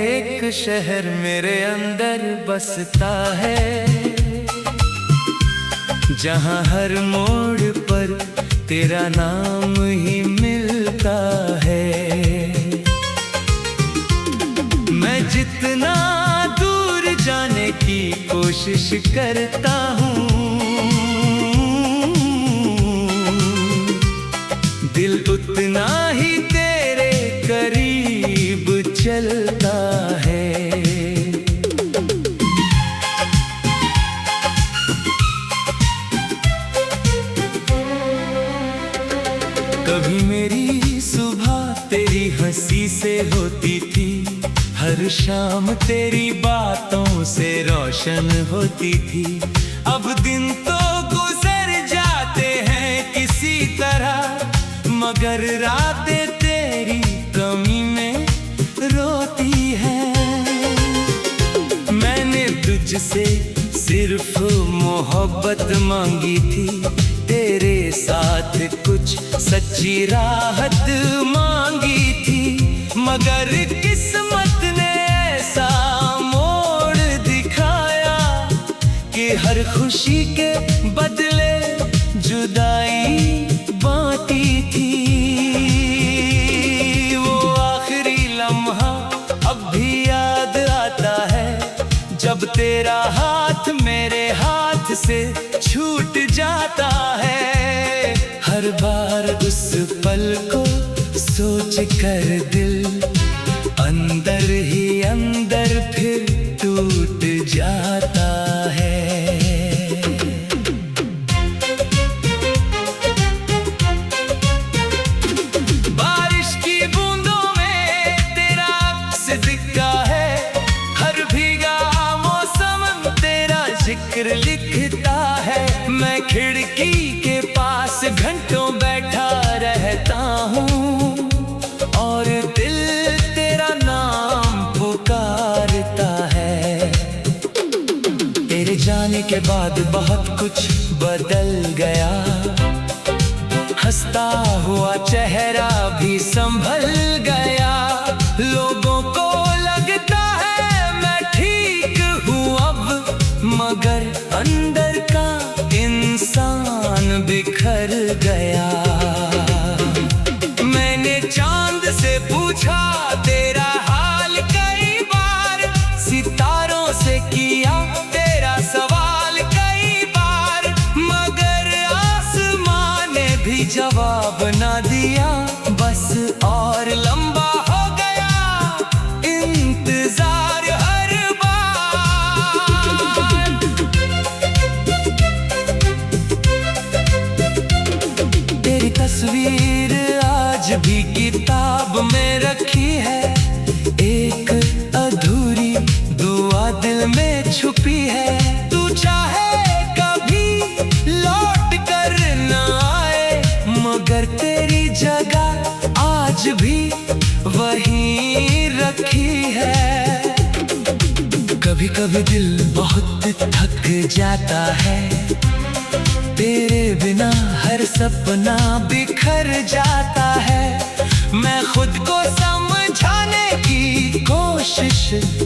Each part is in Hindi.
एक शहर मेरे अंदर बसता है, जहाँ हर मोड़ पर तेरा नाम ही मिलता है। मैं जितना दूर जाने की कोशिश करता हूँ, दिल उतना ही तेरे करीब चलता है। कभी मेरी सुबह तेरी हंसी से होती थी, हर शाम तेरी बातों से रोशन होती थी। अब दिन तो गुजर जाते हैं किसी तरह, मगर रातें तेरी कमी में रोती है। मैंने तुझसे सिर्फ मोहब्बत मांगी थी, तेरे साथ कुछ सच्ची राहत मांगी थी, मगर किस्मत ने ऐसा मोड़ दिखाया कि हर खुशी के बदले जुदाई बांटी थी। वो आखिरी लम्हा अब भी याद आता है, जब तेरा हाथ मेरे हाथ से छूट जाता है। हर बार उस पल को सोच कर दिल अंदर ही अंदर फिर टूट जाता है। बारिश की बूंदों में तेरा अक्स दिखता है, हर भीगा मौसम तेरा जिक्र लिखता है। मैं खिड़की के पास घंटों बैठा रहता हूँ और दिल तेरा नाम पुकारता है। तेरे जाने के बाद बहुत कुछ बदल गया, हंसता हुआ चेहरा भी संभल गया। लोगों को लगता है मैं ठीक हूँ अब, मगर अंदर का इंसान बिखर गया। मैंने चांद से पूछा तेरा हाल कई बार, सितारों से किया तेरा सवाल कई बार, मगर आसमां ने भी जवाब ना दिया। बस और लंबा हो गया इंतजार हर बार। तेरी तस्वीर आज भी किताब में रखी है, एक अधूरी दुआ दिल में छुपी है। तू चाहे कभी लौट कर न आए, मगर तेरी जगह आज भी वहीं रखी है। कभी कभी दिल बहुत थक जाता है, तेरे बिना हर सपना बिखर जाता है। मैं खुद को समझाने की कोशिश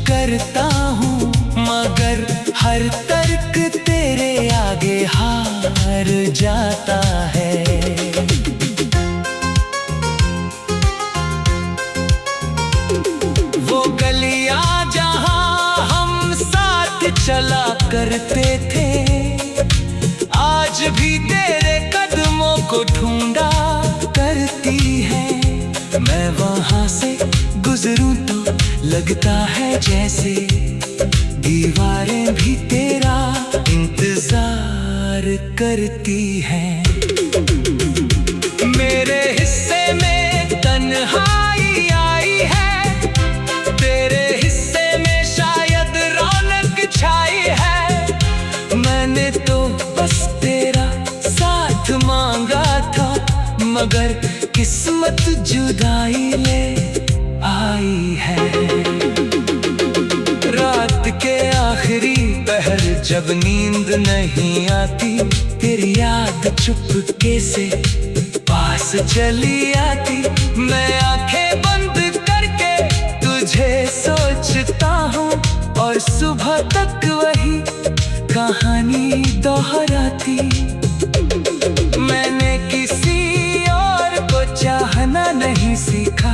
करता हूँ, मगर हर तर्क तेरे आगे हार जाता है। वो गलियां जहाँ हम साथ चला करते थे, आज भी तेरे कदमों को ढूंढा करती है। मैं वहां से गुजरूं तो लगता है जैसे दीवारें भी तेरा इंतजार करती हैं। मेरे हिस्से में तन्हाई आई है, तेरे हिस्से में शायद रौनक छाई है। मैंने तो बस तेरा साथ मांगा था, मगर किस्मत जुदाई ले आई है। रात के आखिरी पहर जब नींद नहीं आती, तेरी याद चुपके से पास चली आती। मैं आंखें बंद करके तुझ तुझे सोचता हूँ और सुबह तक वही कहानी दोहराती। मैंने किसी और को चाहना नहीं सीखा,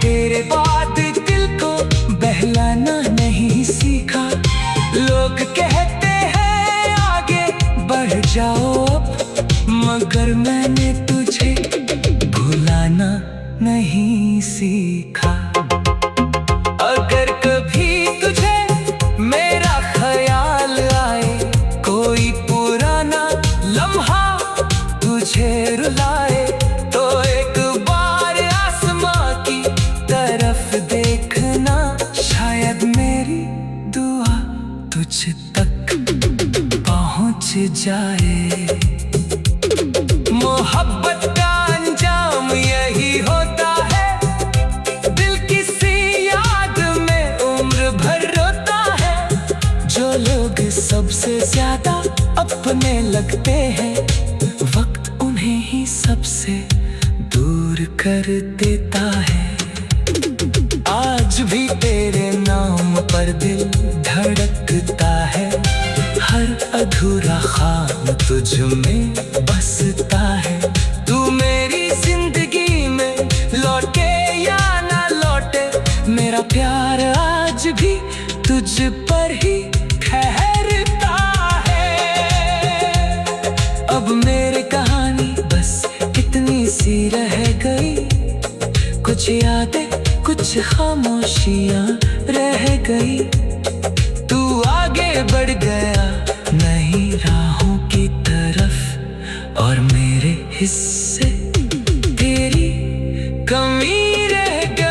तेरे बाद दिल को बहलाना नहीं सीखा। लोग कहते हैं आगे बढ़ जाओ अब, मगर मैंने तुझे भुलाना नहीं सीखा। अगर कभी तुझे मेरा ख्याल आए, कोई पुराना लम्हा तुझे रुलाए, तो एक बार आसमां की तरफ देखना, शायद मेरी दुआ तुझ तक पहुंच जाए। मोहब्बत का अंजाम यही होता है, दिल किसी याद में उम्र भर रोता है। जो लोग सबसे ज्यादा अपने लगते हैं, वक्त उन्हें ही सबसे दूर कर देता है। आज भी तेरे नाम पर दिल धड़कता है, हर अधूरा ख्वाब तुझ में बसता है। तू मेरी जिंदगी में लौटे या ना लौटे, मेरा प्यार आज भी तुझ पर ही ठहरता है। अब मेरी कहानी बस इतनी सी रह गई, कुछ यादें कुछ खामोशियां रह गई। तू आगे बढ़ गया नई राहों की तरफ, और मेरे हिस्से तेरी कमी रह गई।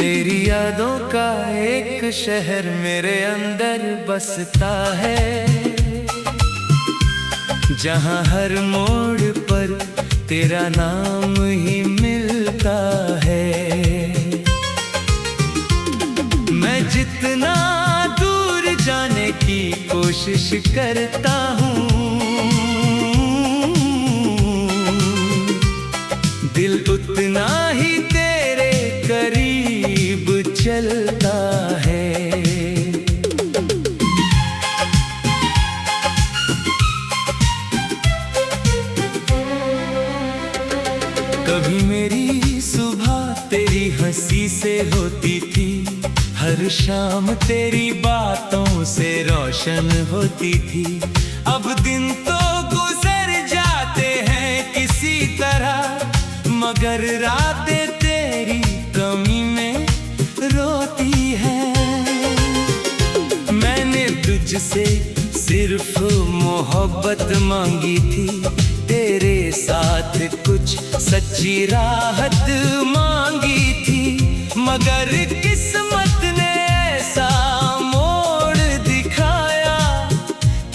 तेरी यादों का एक शहर मेरे अंदर बसता है, जहाँ हर मोड़ पर तेरा नाम ही मिलता है। मैं जितना दूर जाने की कोशिश करता हूँ, दिल उतना ही तेरे करीब चलता है। कभी मेरी सुबह तेरी हंसी से होती थी, हर शाम तेरी बातों से रोशन होती थी। अब दिन तो गुजर जाते हैं किसी तरह, मगर रातें तेरी कमी में रोती है। मैंने तुझसे सिर्फ मोहब्बत मांगी थी, तेरे साथ कुछ सच्ची राहत मांगी थी। मगर किस्मत ने ऐसा मोड़ दिखाया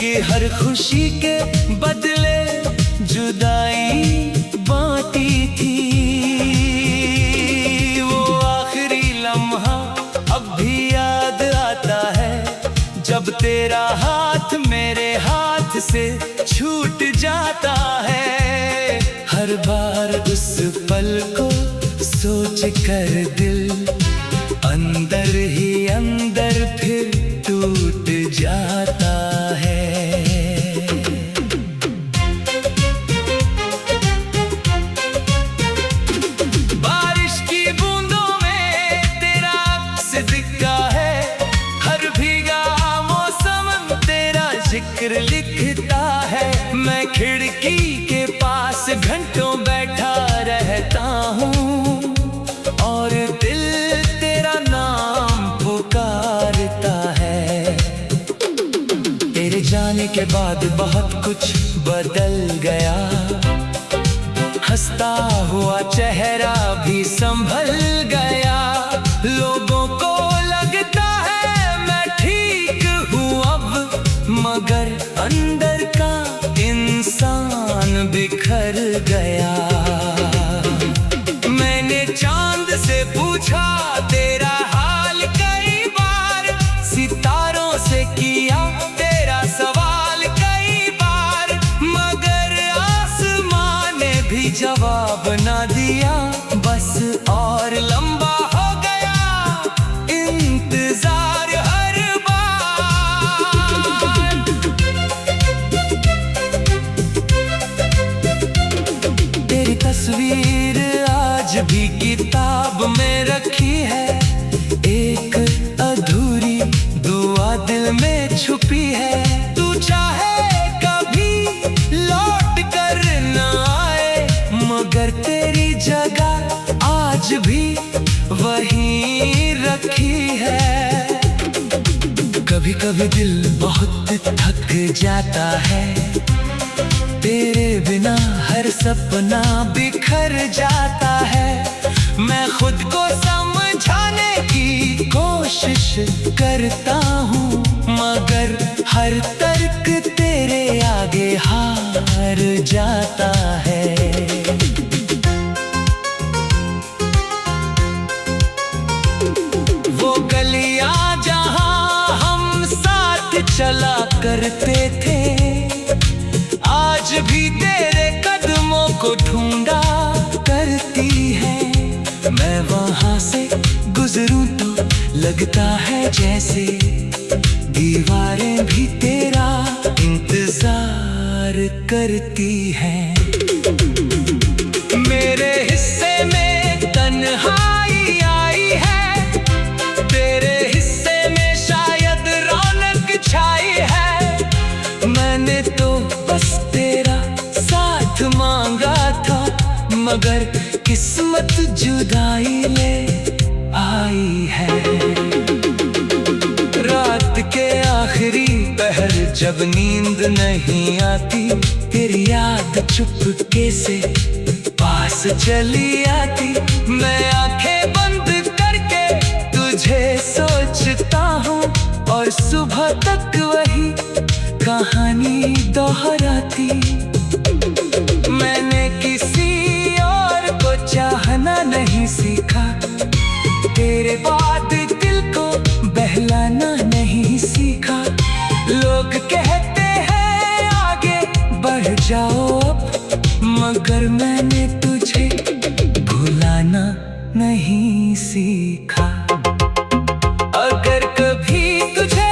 कि हर खुशी के बदले जुदाई बांटी थी। वो आखिरी लम्हा अब भी याद आता है, जब तेरा हाथ मेरे हाथ से छूट जाता है। हर बार उस पल को सोच कर दिल अंदर ही अंदर फिर टूट जाता है। बारिश की बूंदों में तेरा अक्स दिखता है, हर भीगा मौसम तेरा जिक्र लिखता है। मैं खिड़की के पास घंटों बैठा रहता हूँ, और दिल तेरा नाम पुकारता है। तेरे जाने के बाद बहुत कुछ बदल गया, हंसता हुआ चेहरा भी संभल गया। लोगों को लगता है मैं ठीक हूँ अब, मगर अंदर का इंसान बिखर गया। मैंने चांद से पूछा तेरा हाल कई बार, सितारों से किया तेरा सवाल कई बार, मगर आसमां ने भी जवाब ना दिया। बस और लंबा हो गया इंतजार हर बार। तेरी तस्वीर आज भी किताब में रखी है, एक अधूरी दुआ दिल में छुपी है। तू चाहे कभी लौट कर न आए, मगर तेरी जगह आज भी वहीं रखी है। कभी कभी दिल बहुत थक जाता है, तेरे बिना हर सपना बिखर जाता है। मैं खुद को समझाने की कोशिश करता हूँ, मगर हर तर्क तेरे आगे हार जाता है। वो गलियां जहाँ हम साथ चला करते थे, आज भी तेरे कदमों को ढूंढा करती है। मैं वहां से गुजरूं तो लगता है जैसे दीवारें भी तेरा इंतजार करती हैं। मेरे हिस्से में तन्हाई आई है, तेरे हिस्से में शायद रौनक छाई है। मैंने तो बस तेरा साथ मांगा था, मगर किस्मत जुदाई ले आई है। रात के आखिरी पहर जब नींद नहीं आती, तेरी याद चुपके से पास चली आती। मैं आंखें बंद करके तुझे सोचता हूँ, और सुबह तक वही कहानी दोहराती। मैंने किसी और को चाहना नहीं सीखा, तेरे बाद दिल को बहलाना नहीं सीखा। लोग कहते हैं आगे बढ़ जाओ अब, मगर मैंने तुझे भुलाना नहीं सीखा। अगर कभी तुझे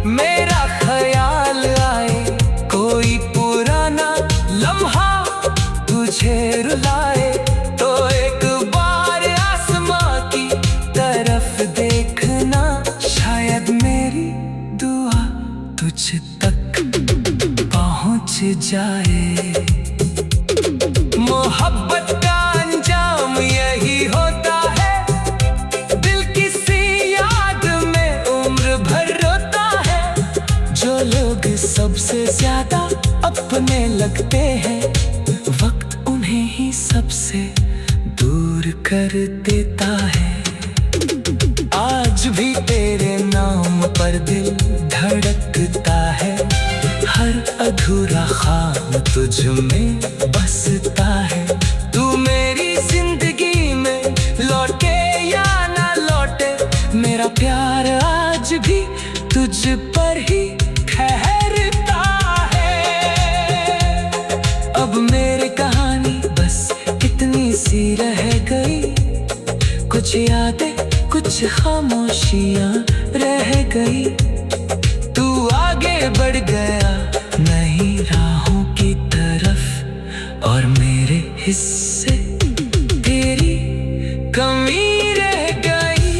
मेरा ख्याल आए, कोई पुराना लम्हा तुझे रुलाए, तो एक बार आसमां की तरफ देखना, शायद मेरी दुआ तुझ तक पहुंच जाए। मोहब्बत का अंजाम यही होता है, दिल किसी याद में उम्र भर रोता है। जो लोग सबसे ज्यादा अपने लगते हैं, वक्त उन्हें ही सबसे दूर कर देता है। आज भी तेरे नाम पर दिल धड़कता है, हर अधूरा ख्वाब तुझ में बसता है। तू मेरी जिंदगी में लौटे या ना लौटे, मेरा प्यार आज भी तुझ पर ही ठहरता है। अब मेरी कहानी बस इतनी सी रह गई, कुछ यादें कुछ खामोशियां रह गई। तू आगे बढ़ गया नई राहों की तरफ, और मेरे हिस्से तेरी कमी रह गई।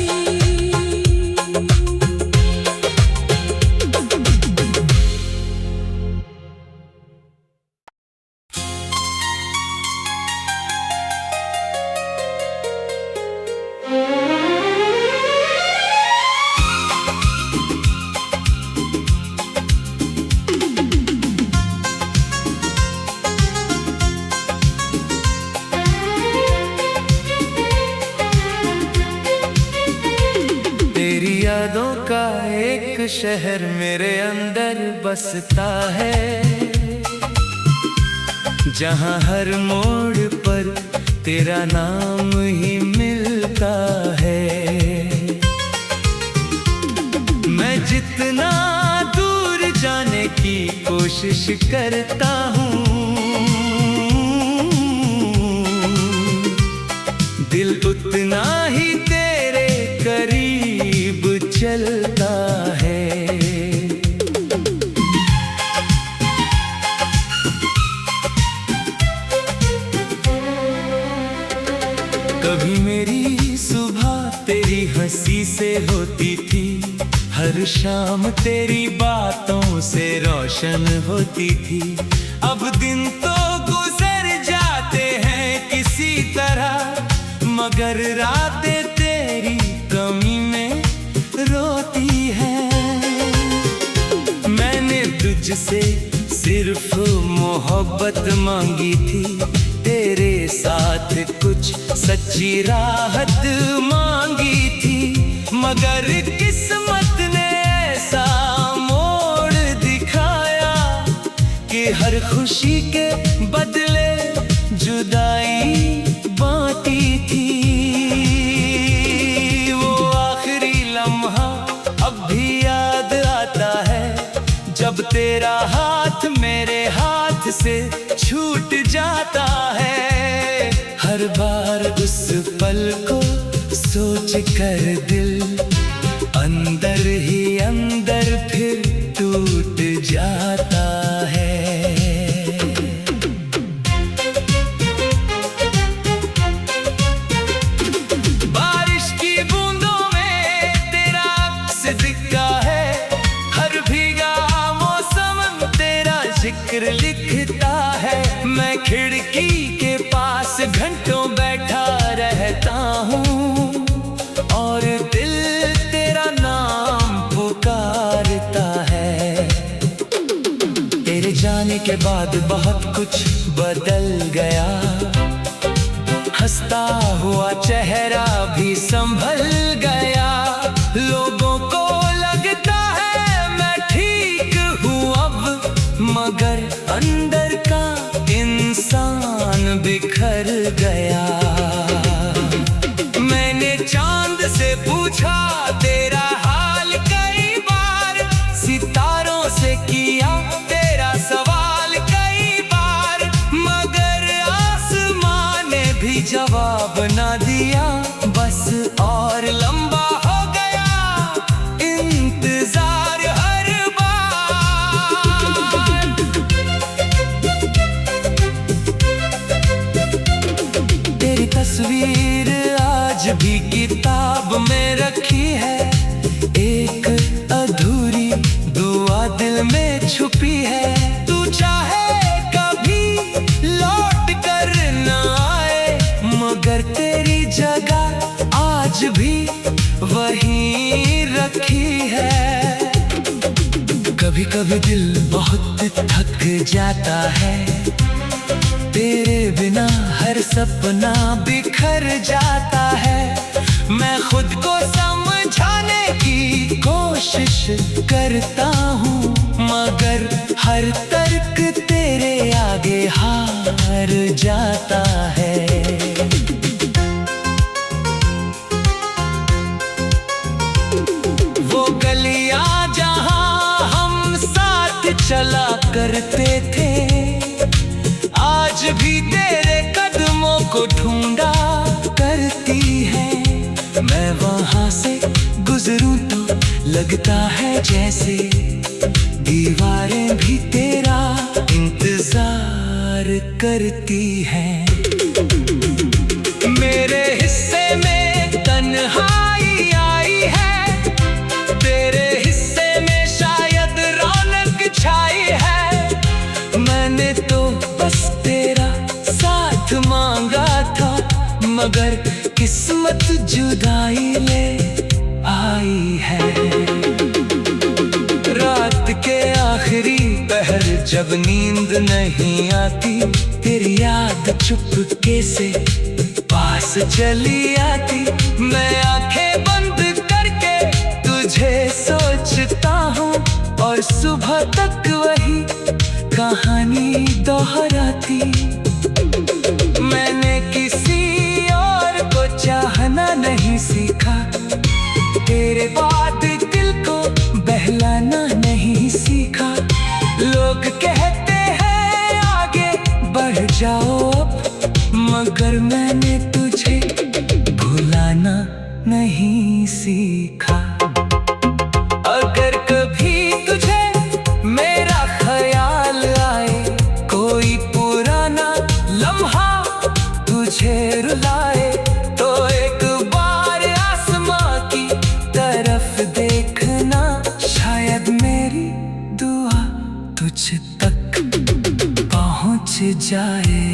का एक शहर मेरे अंदर बसता है, जहाँ हर मोड़ पर तेरा नाम ही मिलता है। मैं जितना दूर जाने की कोशिश करता हूँ, दिल उतना ही तेरे करीब चलता है। कभी मेरी सुबह तेरी हंसी से होती थी, हर शाम तेरी बातों से रोशन होती थी। अब दिन तो गुजर जाते हैं किसी तरह, मगर रातें तेरी कमी में रोती है। मैंने तुझसे सिर्फ मोहब्बत मांगी थी, तेरे साथ कुछ सच्ची राहत मांगी थी, मगर किस्मत ने ऐसा मोड़ दिखाया कि हर खुशी के बदले जुदाई बांटी थी। वो आखिरी लम्हा अब भी याद आता है, जब तेरा हाथ मेरे हाथ से छूट जाता है। हर बार उस पल को सोच कर दिल अंदर ही अंदर फिर टूट जाता है। बारिश की बूंदों में तेरा अक्स दिखता है, हर भीगा मौसम तेरा जिक्र लिखता है। मैं खिड़की के पास घंटों बैठा रहता हूँ और दिल तेरा नाम पुकारता है। तेरे जाने के बाद बहुत कुछ बदल गया, हंसता हुआ चेहरा भी संभल गया। लोगों को लगता है मैं ठीक हूँ अब, मगर अंदर का इंसान बिखर गया। मैंने चांद से पूछा तेरा हाल कई बार, सितारों से किया तेरा सवाल कई बार, मगर आसमां ने भी जवाब ना दिया। बस और लंबा हो गया इंतजार हर बार। तेरी तस्वीर आज भी किताब में रखी है, एक अधूरी दुआ दिल में छुपी है। तू चाहे कभी लौट कर न आए, मगर तेरी जगह आज भी वहीं रखी है। कभी कभी दिल बहुत थक जाता है, तेरे बिना हर सपना बिखर जाता है। मैं खुद को समझाने की कोशिश करता हूँ, मगर हर तर्क तेरे आगे हार जाता है। वो गलियां जहाँ हम साथ चला करते थे, आज भी तेरे कदमों को ढूंढा करती है। मैं वहां से गुजरूं तो लगता है जैसे दीवारें भी तेरा इंतजार करती हैं। मेरे हिस्से में तन्हाई आई है, तेरे हिस्से में शायद रौनक छाई है। मैंने तो बस तेरा साथ मांगा था, मगर किस्मत जुदाई ले आई है। रात के आखिरी पहर जब नींद नहीं आती, तेरी याद चुपके से पास चली आती। मैं आंखें बंद करके तुझ तुझे सोचता हूँ और सुबह तक वही कहानी दोहराती। मैंने किसी और को चाहना नहीं सीखा, तेरे बाद दिल को बहलाना नहीं सीखा। लोग कहते हैं आगे बढ़ जाओ अब, मगर मैंने तुझे भुलाना नहीं सीखा। अगर कभी तुझे मेरा ख्याल आए, कोई पुराना लम्हा तुझे रुलाए, तो एक बार आसमां की तरफ देखना, शायद मेरी दुआ तुझ तक पहुंच जाए।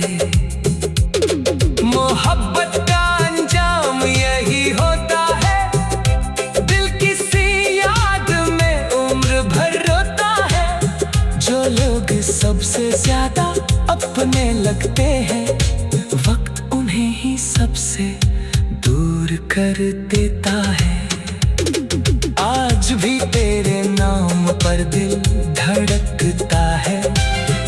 मोहब्बत का अंजाम यही होता है, दिल किसी याद में उम्र भर रोता है। जो लोग सबसे ज्यादा अपने लगते हैं, वक्त उन्हें ही सबसे दूर कर देता है। आज भी तेरे नाम पर दिल धड़कता है,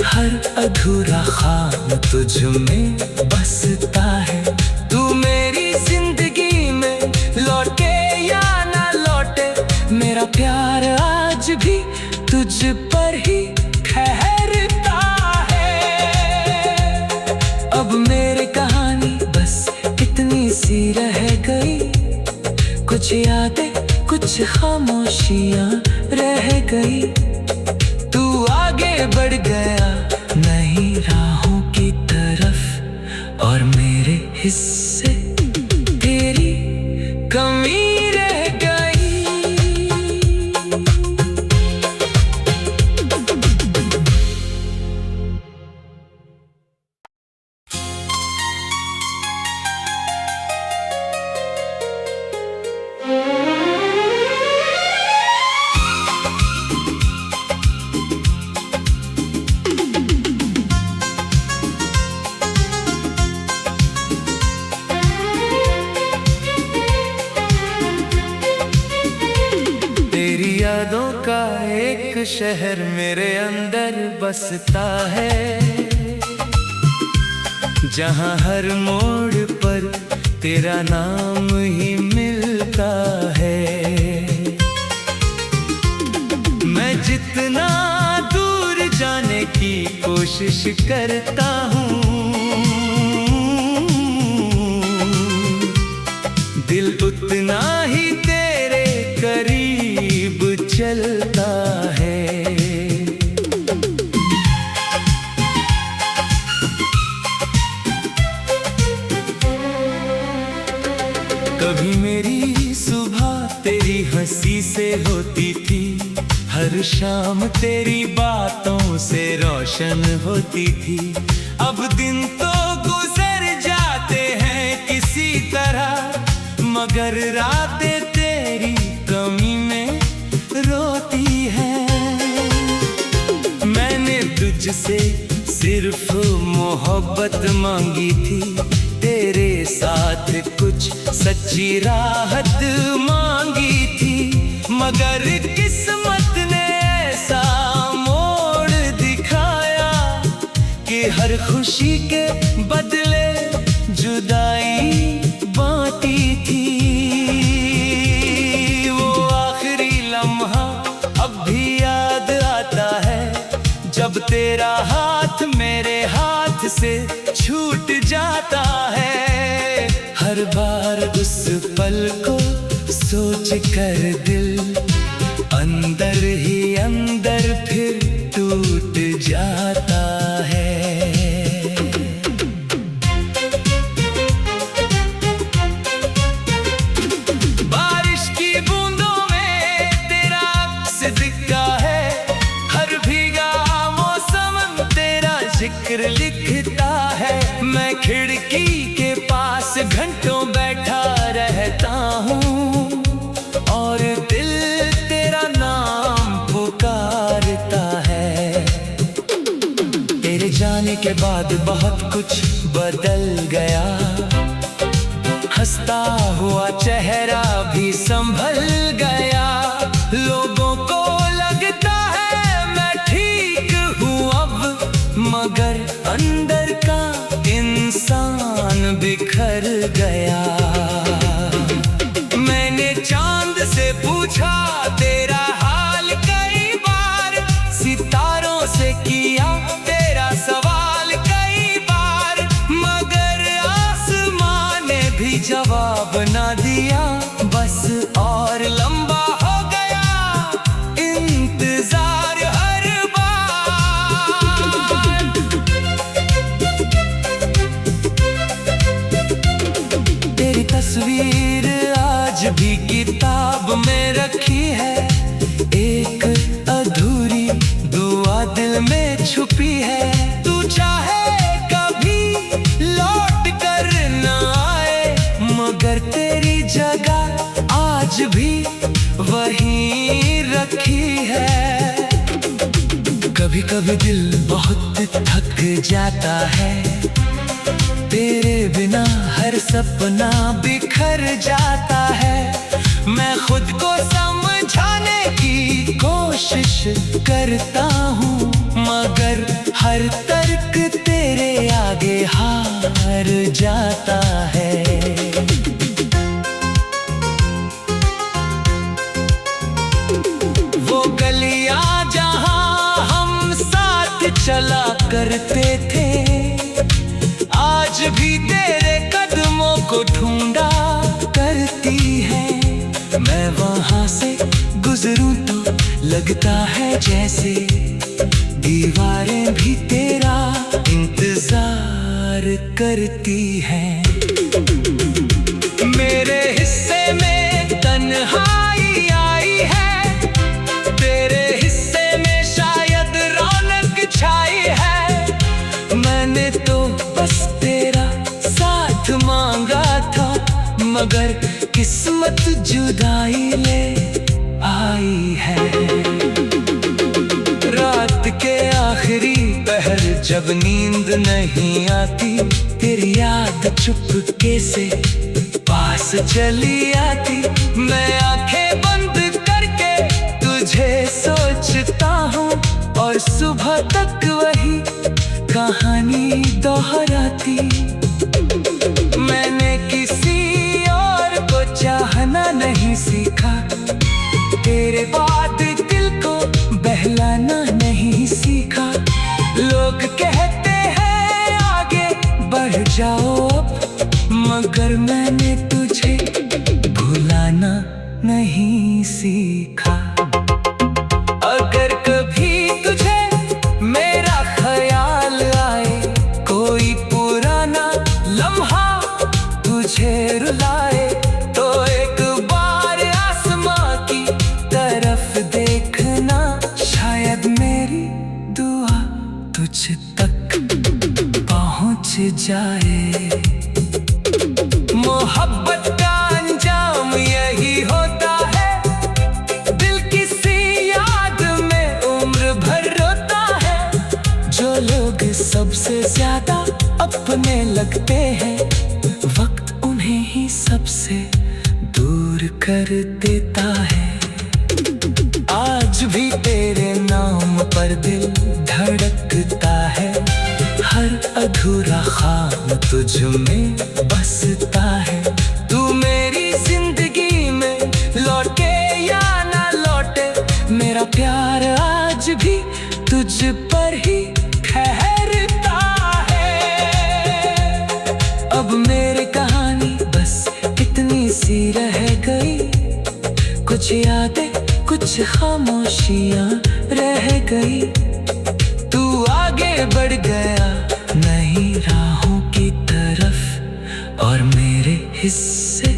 हर अधूरा ख्वाब तुझ में बसता है। तू मेरी जिंदगी में लौटे या ना लौटे, मेरा प्यार आज भी तुझ पर ही ठहरता है। अब मेरी कहानी बस इतनी सी रह गई, कुछ यादें कुछ खामोशियां रह गई। तू आगे बढ़ गया नई राहों की तरफ, और मेरे हिस्से तेरी कमी रह गई। यादों का एक शहर मेरे अंदर बसता है, जहां हर मोड़ पर तेरा नाम ही मिलता है। मैं जितना दूर जाने की कोशिश करता हूँ, दिल उतना ही तेरे करीब चलता है। कभी मेरी सुबह तेरी हंसी से होती थी, हर शाम तेरी बातों से रोशन होती थी। अब दिन तो गुजर जाते हैं किसी तरह, मगर रातें तेरी कमी में रोती है। मैंने तुझसे सिर्फ मोहब्बत मांगी थी, तेरे साथ कुछ सच्ची राहत मांगी थी, मगर किस्मत ने ऐसा मोड़ दिखाया कि हर खुशी के बदले जुदाई बांटी थी। वो आखिरी लम्हा अब भी याद आता है, जब तेरा हाथ मेरे हाथ से छूट जाता है। हर बार उस पल को सोच कर दिल अंदर ही अंदर फिर टूट जाता है। बारिश की बूंदों में तेरा अक्स दिखता है, हर भीगा मौसम तेरा जिक्र लिखता है। मैं खिड़की के पास घंटों बैठा रहता हूँ, और दिल तेरा नाम पुकारता है। तेरे जाने के बाद बहुत कुछ बदल गया, हंसता हुआ चेहरा भी संभल गया। लोगों को लगता है मैं ठीक हूँ अब, मगर अंदर का इंसान बिखर गया। मैंने चांद से पूछा तेरा हाल कई बार, सितारों से किया तेरा सवाल कई बार, मगर आसमां ने भी जवाब ना दिया। बस और लंबा हो गया इंतजार हर बार। तेरी तस्वीर आज भी किताब में रखी है, एक अधूरी दुआ दिल में छुपी है। तू चाहे कभी लौट कर न आए, मगर तेरी जगह आज भी वहीं रखी है। कभी कभी दिल बहुत थक जाता है, तेरे बिना हर सपना बिखर जाता है। मैं खुद को समझाने की कोशिश करता हूँ, मगर हर तर्क तेरे आगे हार जाता है। वो गलियां जहाँ हम साथ चला करते थे, आज भी तेरे कदमों को ढूंढा करती है। मैं वहां से गुजरूं तो लगता है जैसे दीवारें भी तेरा इंतजार करती हैं। मेरे हिस्से में तन्हाई आई है, तेरे हिस्से में शायद रौनक छाई है। मैंने तो बस तेरा साथ मांगा था, मगर किस्मत जुदाई ले आई है। रात के आखिरी पहर जब नींद नहीं आती, तेरी याद चुपके से पास चली आती। मैं आंखें बंद करके तुझे सोचता हूँ, और सुबह तक वही कहानी दोहराती। मैंने किसी और को चाहना नहीं सीखा, तेरे बाद दिल को बहलाना नहीं सीखा। लोग कहते हैं आगे बढ़ जाओ अब, मगर मैंने तुझे भुलाना नहीं सीखा। अगर कभी तुझे मेरा ख्याल आए, कोई पुराना लम्हा तुझे रुलाए, तो एक बार आसमां की तरफ देखना, शायद मेरी दुआ तुझ तक पहुंच जाए। मोहब्बत का अंजाम यही होता है, दिल किसी याद में उम्र भर रोता है। जो लोग सबसे ज्यादा अपने लगते हैं, वक्त उन्हें ही सबसे दूर कर देता है। आज भी तेरे नाम पर दिल धड़कता है, हर अधूरा ख्वाब तुझ में बसता है। तू मेरी जिंदगी में लौटे या ना लौटे, मेरा प्यार आज भी तुझ पर ही ठहरता है। अब मेरी कहानी बस इतनी सी रह गई, कुछ यादें कुछ खामोशियां रह गई। तू आगे बढ़ गया नई राहों की तरफ, और मेरे हिस्से